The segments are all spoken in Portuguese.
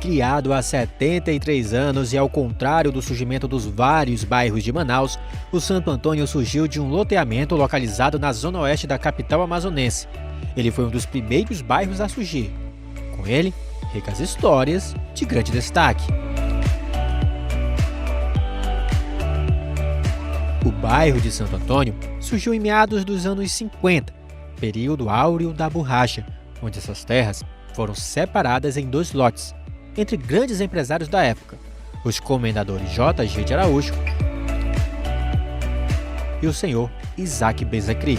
Criado há 73 anos e ao contrário do surgimento dos vários bairros de Manaus, o Santo Antônio surgiu de um loteamento localizado na zona oeste da capital amazonense. Ele foi um dos primeiros bairros a surgir. Com ele, ricas histórias de grande destaque. O bairro de Santo Antônio surgiu em meados dos anos 50, período áureo da borracha, onde essas terras foram separadas em 2 lotes, entre grandes empresários da época, os comendadores J.G. de Araújo e o senhor Isaac Bezecri.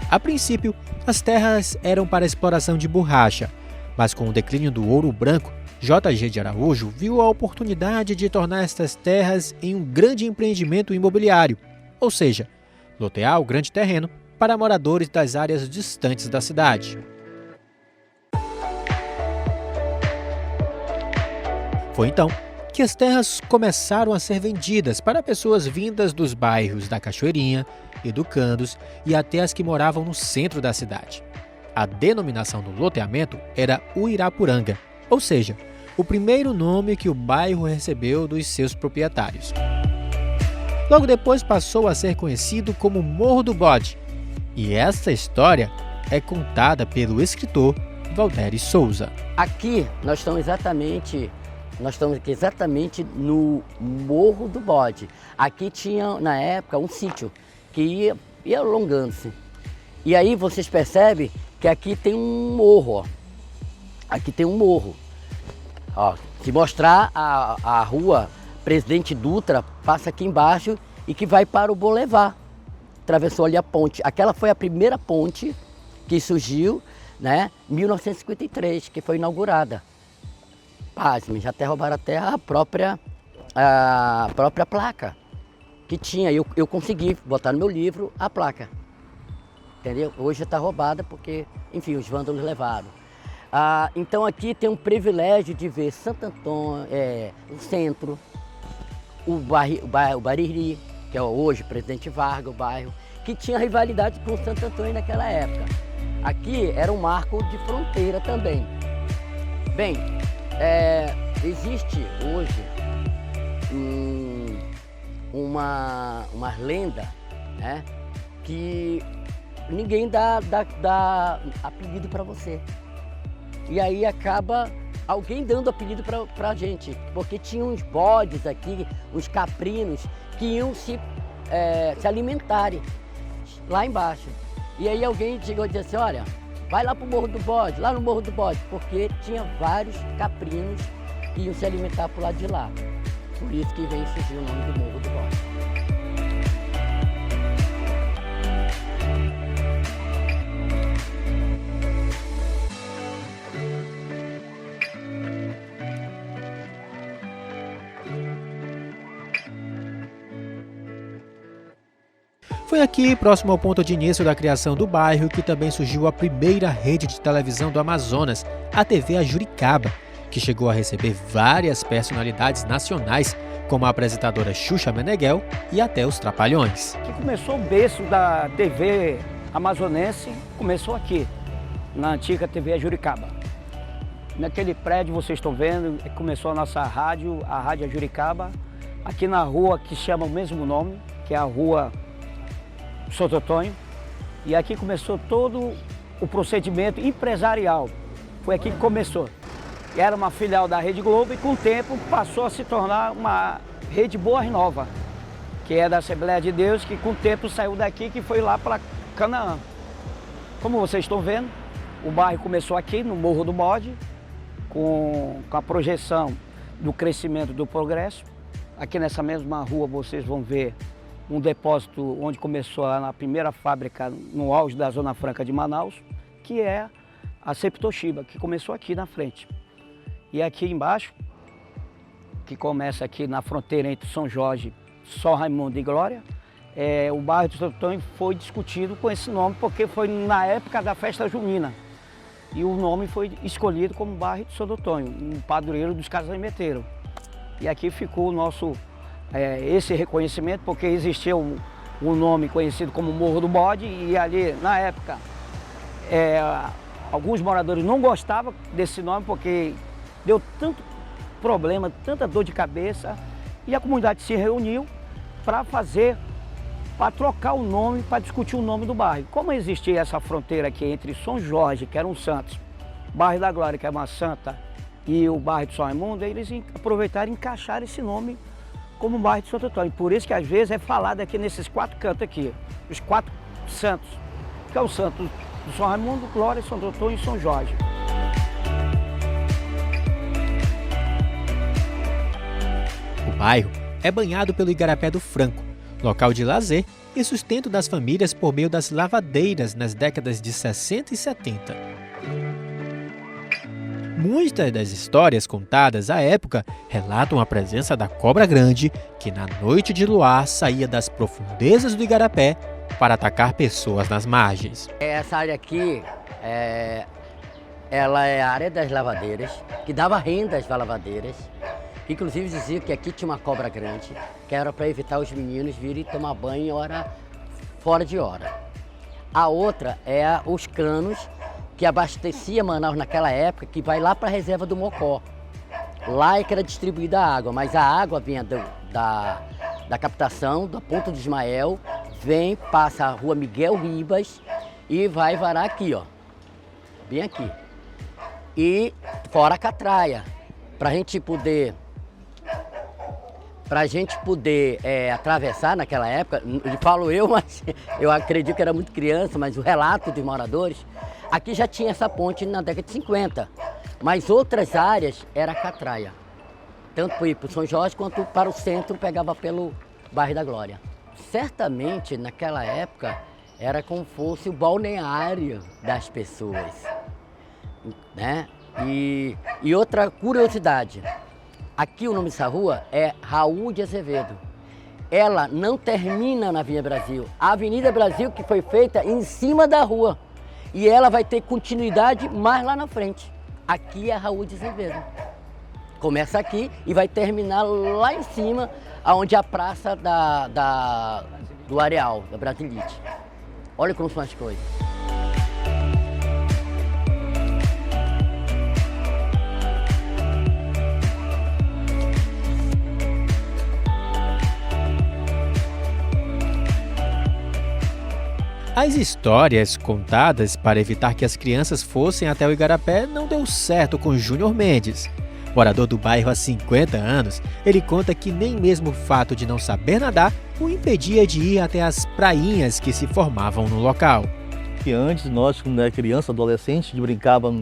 A princípio, as terras eram para exploração de borracha, mas com o declínio do ouro branco, J.G. de Araújo viu a oportunidade de tornar estas terras em um grande empreendimento imobiliário, ou seja, lotear o grande terreno para moradores das áreas distantes da cidade. Foi então que as terras começaram a ser vendidas para pessoas vindas dos bairros da Cachoeirinha, Educandos e até as que moravam no centro da cidade. A denominação do loteamento era Uirapuranga, ou seja, o primeiro nome que o bairro recebeu dos seus proprietários. Logo depois passou a ser conhecido como Morro do Bode, e essa história é contada pelo escritor Valderi Souza. Aqui nós estamos exatamente no Morro do Bode. Aqui tinha, na época, um sítio que ia alongando-se. E aí vocês percebem que aqui tem um morro, ó. Aqui tem um morro. Ó, se mostrar a rua Presidente Dutra, passa aqui embaixo e que vai para o Boulevard. Atravessou ali a ponte. Aquela foi a primeira ponte que surgiu, né, em 1953, que foi inaugurada. Pasmem, já até roubaram até a própria placa que tinha. Eu consegui botar no meu livro a placa, entendeu? Hoje está roubada porque, enfim, os vândalos levaram. Então aqui tem um privilégio de ver Santo Antônio, o centro, o Bariri, que é hoje Presidente Vargas, o bairro, que tinha rivalidade com Santo Antônio naquela época. Aqui era um marco de fronteira também. Bem, existe hoje uma lenda, né, que ninguém dá apelido para você. E aí acaba alguém dando apelido para a gente, porque tinha uns bodes aqui, uns caprinos, que iam se alimentarem lá embaixo. E aí alguém chegou e disse assim, olha, vai lá para o Morro do Bode, lá no Morro do Bode, porque tinha vários caprinos que iam se alimentar por lado de lá. Por isso que vem surgir o nome do Morro do Bode. Foi aqui, próximo ao ponto de início da criação do bairro, que também surgiu a primeira rede de televisão do Amazonas, a TV Ajuricaba, que chegou a receber várias personalidades nacionais, como a apresentadora Xuxa Meneghel e até os Trapalhões. Que começou o berço da TV amazonense, começou aqui, na antiga TV Ajuricaba. Naquele prédio vocês estão vendo, começou a nossa rádio, a Rádio Ajuricaba, aqui na rua que chama o mesmo nome, que é a Rua Santo Antônio, e aqui começou todo o procedimento empresarial. Foi aqui que começou. Era uma filial da Rede Globo e com o tempo passou a se tornar uma Rede Boa Nova, que é da Assembleia de Deus, que com o tempo saiu daqui, que foi lá para Canaã. Como vocês estão vendo, o bairro começou aqui no Morro do Bode, com a projeção do crescimento do progresso. Aqui nessa mesma rua vocês vão ver um depósito onde começou a primeira fábrica no auge da Zona Franca de Manaus, que é a Septoshiba, que começou aqui na frente. E aqui embaixo, que começa aqui na fronteira entre São Jorge, São Raimundo e Glória, o bairro de Santo Antônio foi discutido com esse nome porque foi na época da festa junina. E o nome foi escolhido como bairro de Santo Antônio, um padroeiro dos casamenteros. E aqui ficou o nosso esse reconhecimento, porque existia um nome conhecido como Morro do Bode, e ali, na época, alguns moradores não gostavam desse nome, porque deu tanto problema, tanta dor de cabeça, e a comunidade se reuniu para trocar o nome, para discutir o nome do bairro. Como existia essa fronteira aqui entre São Jorge, que era um santos, bairro da Glória, que é uma santa, e o bairro de São Raimundo, eles aproveitaram e encaixaram esse nome como o bairro de Santo Antônio. Por isso que às vezes é falado aqui nesses 4 cantos aqui, os 4 santos, que é o santo de São Raimundo, Glória, Santo Antônio e São Jorge. O bairro é banhado pelo Igarapé do Franco, local de lazer e sustento das famílias por meio das lavadeiras nas décadas de 60 e 70. Muitas das histórias contadas à época relatam a presença da cobra grande que na noite de luar saía das profundezas do Igarapé para atacar pessoas nas margens. Essa área aqui, ela é a área das lavadeiras, que dava renda às lavadeiras. Inclusive dizia que aqui tinha uma cobra grande, que era para evitar os meninos virem tomar banho em hora fora de hora. A outra é os canos que abastecia Manaus naquela época, que vai lá para a reserva do Mocó. Lá é que era distribuída a água, mas a água vinha da captação, da Ponta de Ismael, vem, passa a rua Miguel Ribas e vai varar aqui, ó, bem aqui. E fora a catraia, para a gente poder atravessar naquela época, falo eu, mas eu acredito que era muito criança, mas o relato dos moradores, aqui já tinha essa ponte na década de 50, mas outras áreas era catraia, tanto para ir para o São Jorge quanto para o centro, pegava pelo bairro da Glória. Certamente naquela época era como fosse o balneário das pessoas, né? E outra curiosidade, aqui o nome dessa rua é Raul de Azevedo. Ela não termina na Avenida Brasil. A Avenida Brasil que foi feita em cima da rua. E ela vai ter continuidade mais lá na frente. Aqui é Raul de Azevedo. Começa aqui e vai terminar lá em cima, onde é a praça do Areal, da Brasilite. Olha como são as coisas. As histórias contadas para evitar que as crianças fossem até o Igarapé não deu certo com Júnior Mendes. Morador do bairro há 50 anos, ele conta que nem mesmo o fato de não saber nadar o impedia de ir até as prainhas que se formavam no local. Que antes nós, quando era criança, adolescente, a gente brincava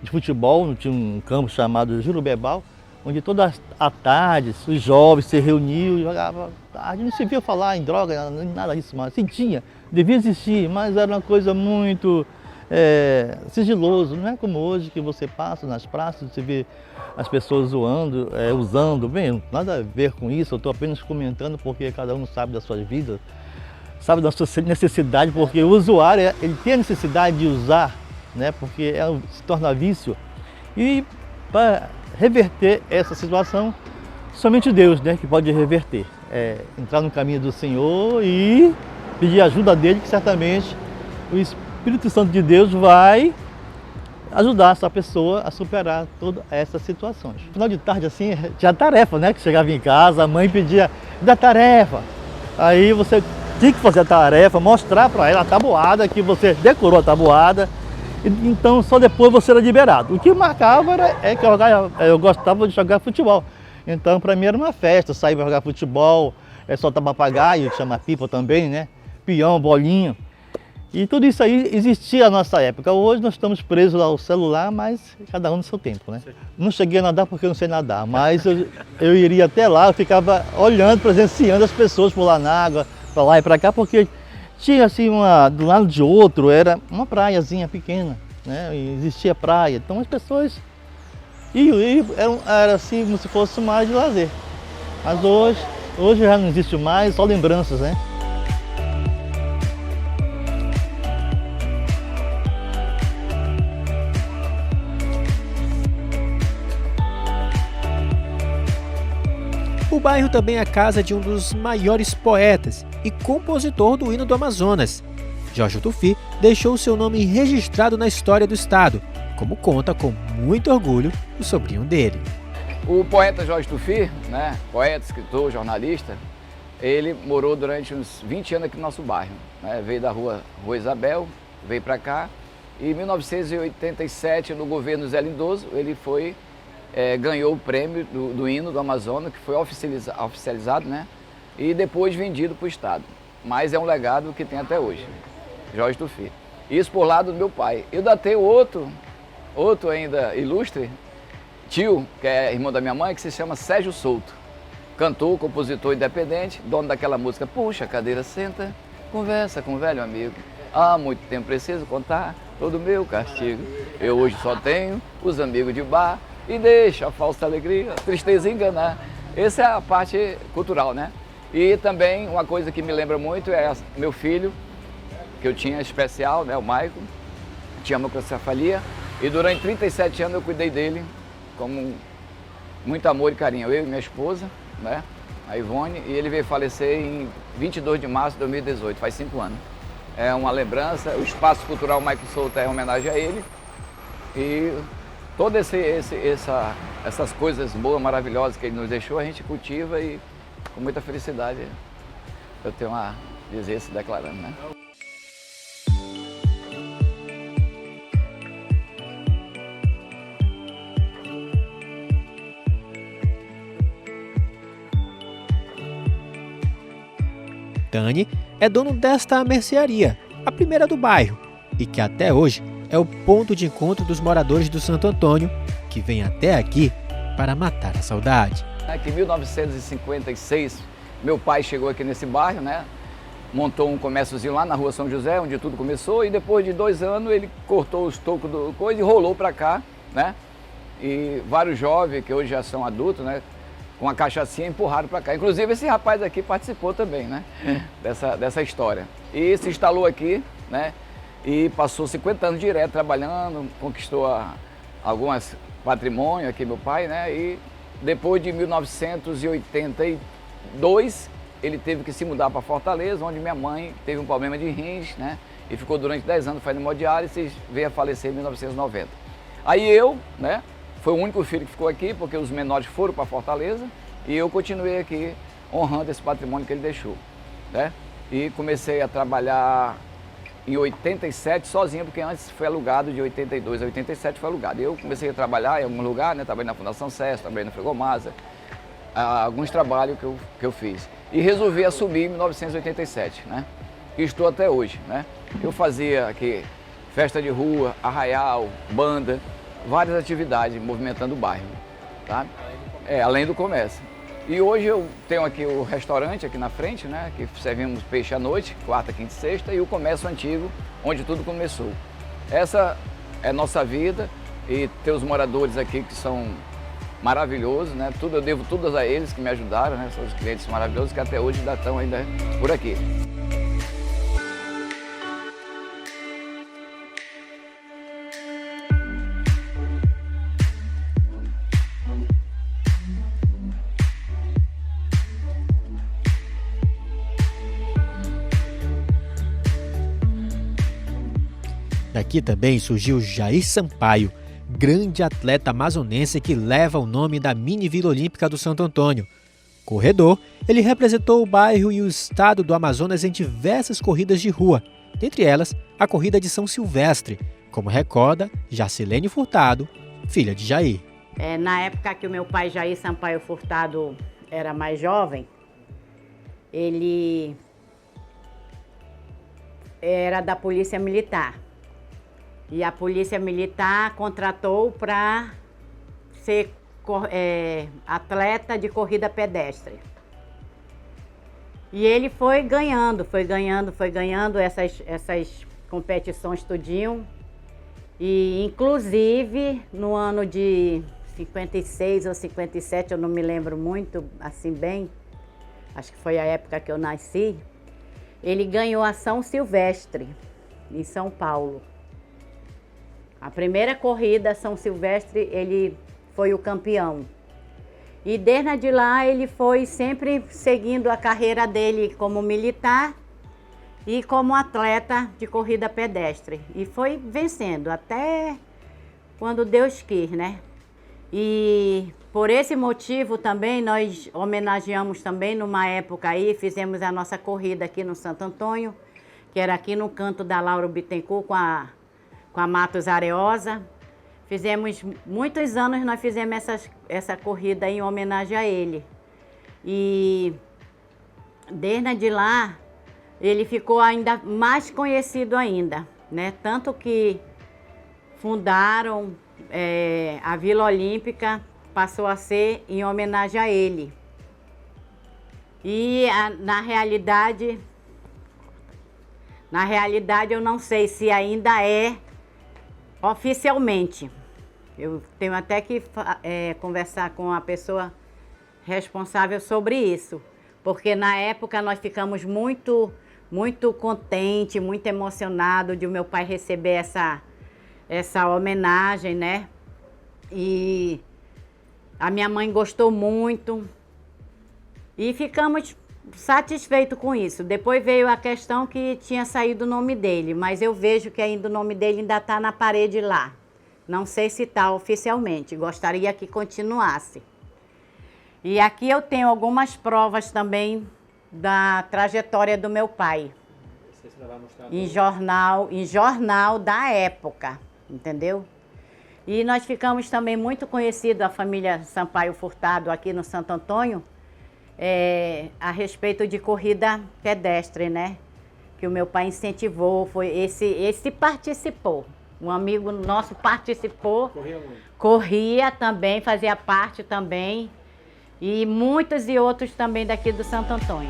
de futebol, tinha um campo chamado Jurubebal, onde toda a tarde os jovens se reuniam e jogavam. A gente não se via falar em droga, nada disso, mas sim, tinha, devia existir, mas era uma coisa muito sigiloso. Não é como hoje que você passa nas praças, você vê as pessoas zoando, usando. Bem, nada a ver com isso, eu estou apenas comentando porque cada um sabe das suas vidas, sabe da sua necessidade, porque o usuário ele tem a necessidade de usar, né, porque se torna vício. E para reverter essa situação, somente Deus, né, que pode reverter. Entrar no caminho do Senhor e pedir ajuda dele, que certamente o Espírito Santo de Deus vai ajudar essa pessoa a superar todas essas situações. No final de tarde, assim, tinha tarefa, né, que chegava em casa, a mãe pedia, da tarefa. Aí você tinha que fazer a tarefa, mostrar para ela a tabuada, que você decorou a tabuada, então só depois você era liberado. O que marcava era que eu gostava de jogar futebol. Então para mim era uma festa, sair para jogar futebol, soltar papagaio, que chama pipa também, né? Peão, bolinha. E tudo isso aí existia na nossa época. Hoje nós estamos presos ao celular, mas cada um no seu tempo, né? Não cheguei a nadar porque eu não sei nadar, mas eu iria até lá, eu ficava olhando, presenciando as pessoas pular na água, para lá e para cá, porque tinha assim, do lado de outro, era uma praiazinha pequena, né? E existia praia, então as pessoas era assim como se fosse uma área de lazer. Mas hoje já não existe mais, só lembranças, né? O bairro também é a casa de um dos maiores poetas e compositor do hino do Amazonas. Jorge Tufi deixou seu nome registrado na história do estado, como conta com muito orgulho o sobrinho dele. O poeta Jorge Tufi, né, poeta, escritor, jornalista, ele morou durante uns 20 anos aqui no nosso bairro. Né, veio da rua Isabel, veio para cá e em 1987, no governo Zé Lindoso, ele ganhou o prêmio do hino do Amazonas, que foi oficializado, né, e depois vendido para o estado. Mas é um legado que tem até hoje, Jorge Tufi. Isso por lado do meu pai. Eu ainda tenho outro ainda ilustre, tio, que é irmão da minha mãe, que se chama Sérgio Souto. Cantor, compositor independente, dono daquela música Puxa a cadeira, senta, conversa com o velho amigo. Há muito tempo preciso contar todo o meu castigo. Eu hoje só tenho os amigos de bar e deixa a falsa alegria, a tristeza enganar. Essa é a parte cultural, né? E também uma coisa que me lembra muito é meu filho, que eu tinha especial, né, o Maicon, tinha microcefalia, e durante 37 anos eu cuidei dele como muito amor e carinho, eu e minha esposa, né, a Ivone, e ele veio falecer em 22 de março de 2018, faz 5 anos. É uma lembrança, o Espaço Cultural Michael Souto é em homenagem a ele, e todas essas coisas boas, maravilhosas que ele nos deixou, a gente cultiva e com muita felicidade eu tenho a dizer, se declarando, né? Tani é dono desta mercearia, a primeira do bairro, e que até hoje é o ponto de encontro dos moradores do Santo Antônio, que vêm até aqui para matar a saudade. Em 1956, meu pai chegou aqui nesse bairro, né? Montou um comérciozinho lá na rua São José, onde tudo começou, e depois de 2 anos ele cortou os tocos do coisa e rolou para cá, né? E vários jovens, que hoje já são adultos, né? Com a cachaçinha empurraram para cá. Inclusive esse rapaz aqui participou também, né? Dessa história. E se instalou aqui, né? E passou 50 anos direto trabalhando, conquistou algumas patrimônios aqui, meu pai, né? E depois de 1982, ele teve que se mudar para Fortaleza, onde minha mãe teve um problema de rins, né? E ficou durante 10 anos fazendo hemodiálise e veio a falecer em 1990. Aí eu, né? Foi o único filho que ficou aqui, porque os menores foram para Fortaleza, e eu continuei aqui honrando esse patrimônio que ele deixou, né? E comecei a trabalhar em 87 sozinho, porque antes foi alugado, de 82 a 87 foi alugado. Eu comecei a trabalhar em algum lugar, né? Trabalhei na Fundação SES, trabalhei na Fregomasa, alguns trabalhos que eu fiz. E resolvi assumir em 1987, né? E estou até hoje, né? Eu fazia aqui festa de rua, arraial, banda, várias atividades movimentando o bairro, tá? Além do comércio. E hoje eu tenho aqui o restaurante aqui na frente, né? Que servimos peixe à noite, quarta, quinta e sexta, e o comércio antigo, onde tudo começou. Essa é a nossa vida e ter os moradores aqui que são maravilhosos, né? Eu devo tudo a eles que me ajudaram, né? São os clientes maravilhosos que até hoje ainda estão por aqui. Daqui também surgiu Jair Sampaio, grande atleta amazonense que leva o nome da mini Vila Olímpica do Santo Antônio. Corredor, ele representou o bairro e o estado do Amazonas em diversas corridas de rua, dentre elas a corrida de São Silvestre, como recorda Jacilene Furtado, filha de Jair. Na época que o meu pai Jair Sampaio Furtado era mais jovem, ele era da Polícia Militar. E a Polícia Militar contratou para ser atleta de corrida pedestre. E ele foi ganhando essas competições tudinho. E inclusive no ano de 56 ou 57, eu não me lembro muito assim bem, acho que foi a época que eu nasci, ele ganhou a São Silvestre, em São Paulo. A primeira corrida, São Silvestre, ele foi o campeão. E desde lá ele foi sempre seguindo a carreira dele como militar e como atleta de corrida pedestre. E foi vencendo até quando Deus quis, né? E por esse motivo também nós homenageamos também numa época aí, fizemos a nossa corrida aqui no Santo Antônio, que era aqui no canto da Lauro Bittencourt com a Matos Areosa. Fizemos muitos anos, nós fizemos essa corrida em homenagem a ele. E desde lá, ele ficou ainda mais conhecido ainda, né? Tanto que fundaram a Vila Olímpica, passou a ser em homenagem a ele. E na realidade eu não sei se ainda é oficialmente. Eu tenho até que conversar com a pessoa responsável sobre isso, porque na época nós ficamos muito contentes, muito emocionados de o meu pai receber essa homenagem, né? E A minha mãe gostou muito e ficamos satisfeitos com isso. Depois veio a questão que tinha saído o nome dele, mas eu vejo que ainda o nome dele ainda está na parede lá. Não sei se está oficialmente, gostaria que continuasse. E aqui eu tenho algumas provas também da trajetória do meu pai. Em jornal da época, entendeu? E nós ficamos também muito conhecidos, a família Sampaio Furtado aqui no Santo Antônio, a respeito de corrida pedestre, né? Que o meu pai incentivou, foi esse participou. Um amigo nosso participou. Corria muito. Corria também, fazia parte também. E muitos e outros também daqui do Santo Antônio.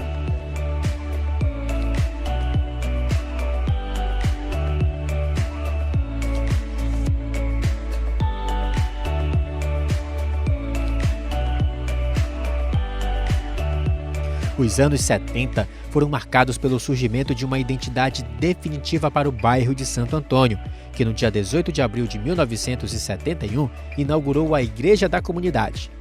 Os anos 70 foram marcados pelo surgimento de uma identidade definitiva para o bairro de Santo Antônio, que no dia 18 de abril de 1971 inaugurou a Igreja da Comunidade.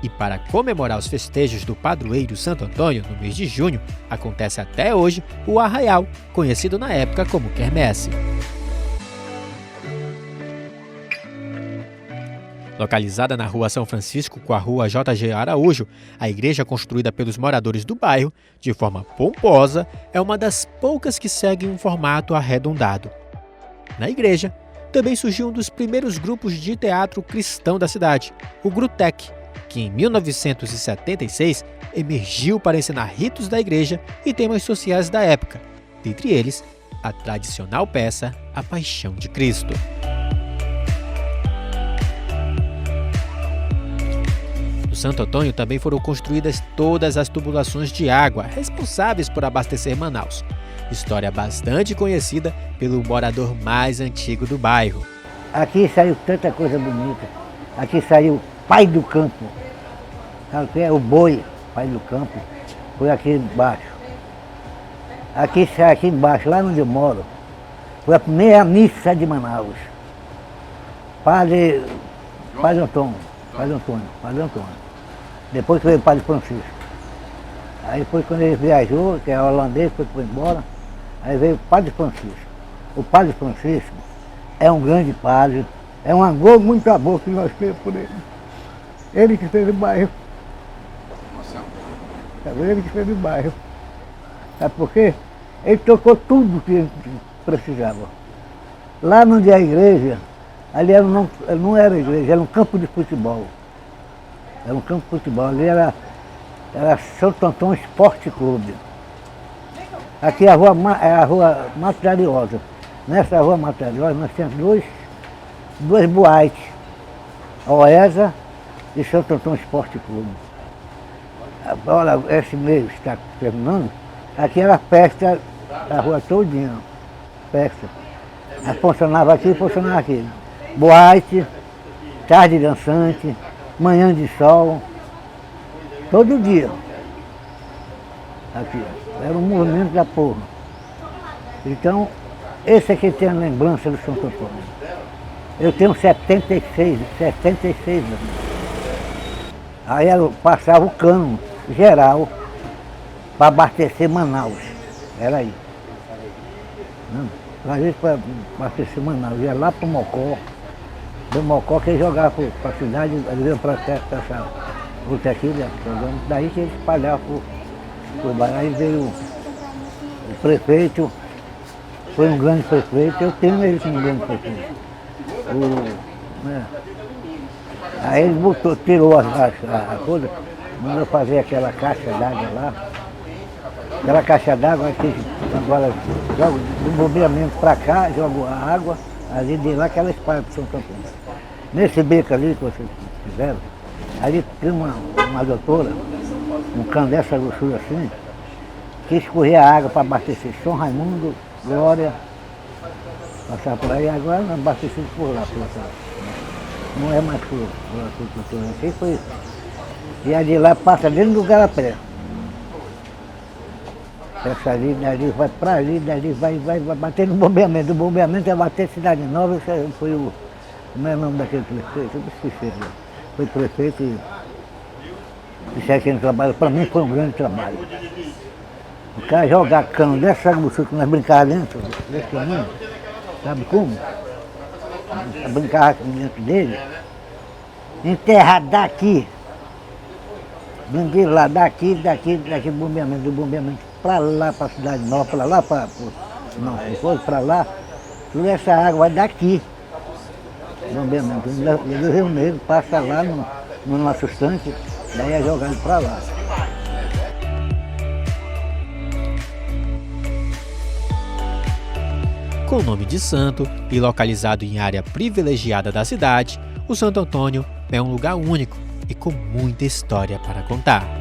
E para comemorar os festejos do padroeiro Santo Antônio, no mês de junho, acontece até hoje o Arraial, conhecido na época como Quermesse. Localizada na Rua São Francisco com a Rua J.G. Araújo, a igreja construída pelos moradores do bairro, de forma pomposa, é uma das poucas que seguem um formato arredondado. Na igreja, também surgiu um dos primeiros grupos de teatro cristão da cidade, o Grutec, que em 1976 emergiu para ensinar ritos da igreja e temas sociais da época, dentre eles a tradicional peça A Paixão de Cristo. No Santo Antônio também foram construídas todas as tubulações de água responsáveis por abastecer Manaus. História bastante conhecida pelo morador mais antigo do bairro. Aqui saiu tanta coisa bonita. Aqui saiu Pai do Campo. Sabe o que é? O boi, Pai do Campo. Foi aqui embaixo. Aqui embaixo, lá onde eu moro, foi a primeira missa de Manaus. Padre Antônio. Depois veio o Padre Francisco. Aí depois quando ele viajou, que é holandês, foi embora, aí veio o Padre Francisco. O Padre Francisco é um grande padre, é um amor, muito amor que nós temos por ele. Ele que fez o bairro. Ele que fez o bairro. Sabe por quê? Ele tocou tudo que ele precisava. Lá onde é a igreja, ali não era igreja, era um campo de futebol. Era um campo de futebol, ali era Santo Antônio Esporte Clube. Aqui é a rua Materialiosa. Nessa rua Materialiosa nós temos duas boates, a Oesa e Santo Antônio Esporte Clube. Agora, esse mês está terminando, aqui era a festa da rua todinha, festa. Funcionava aqui e funcionava aqui. Boate, tarde dançante, manhã de sol, todo dia. Aqui, era um movimento da porra. Então, esse aqui tem a lembrança do Santo Antônio. Eu tenho 76 anos. Aí eu passava o cano geral para abastecer Manaus. Era aí. Às vezes para abastecer Manaus, ia lá para o Mocó. Do Mocó que ele jogava para a cidade, ele veio para essa outra aqui, né? Daí que ele espalhava por bairro. Aí veio o prefeito, foi um grande prefeito, eu tenho ele como um grande prefeito. Aí ele tirou a coisa, mandou fazer aquela caixa d'água lá. Aquela caixa d'água que agora joga do bombeamento para cá, joga a água, ali de lá que ela espalha para São Antônio. Nesse beco ali que vocês fizeram, ali tem uma doutora, um cano dessa grossura assim, que escorria a água para abastecer São Raimundo, Glória, passar por aí, agora não abastecido por lá. Não é mais por aqui foi. E ali lá passa dentro do Garapé. Essa ali, dali vai para ali, dali vai bater no bombeamento. Do bombeamento vai bater Cidade Nova, foi o. Como é o nome daquele prefeito? Eu esqueci. Foi prefeito e Isso aqui no trabalho, para mim foi um grande trabalho. O cara jogar cano dessa água que nós brincávamos dentro desse caminho, sabe como? Nós brincávamos dentro dele, enterrar daqui, brinquei lá, daqui, do bombeamento, para lá, para a cidade nova, para lá, para lá, toda essa água vai daqui, bombeamento, do Rio Negro, passa lá no nosso tanque, daí é jogado para lá. Com o nome de santo e localizado em área privilegiada da cidade, o Santo Antônio é um lugar único e com muita história para contar.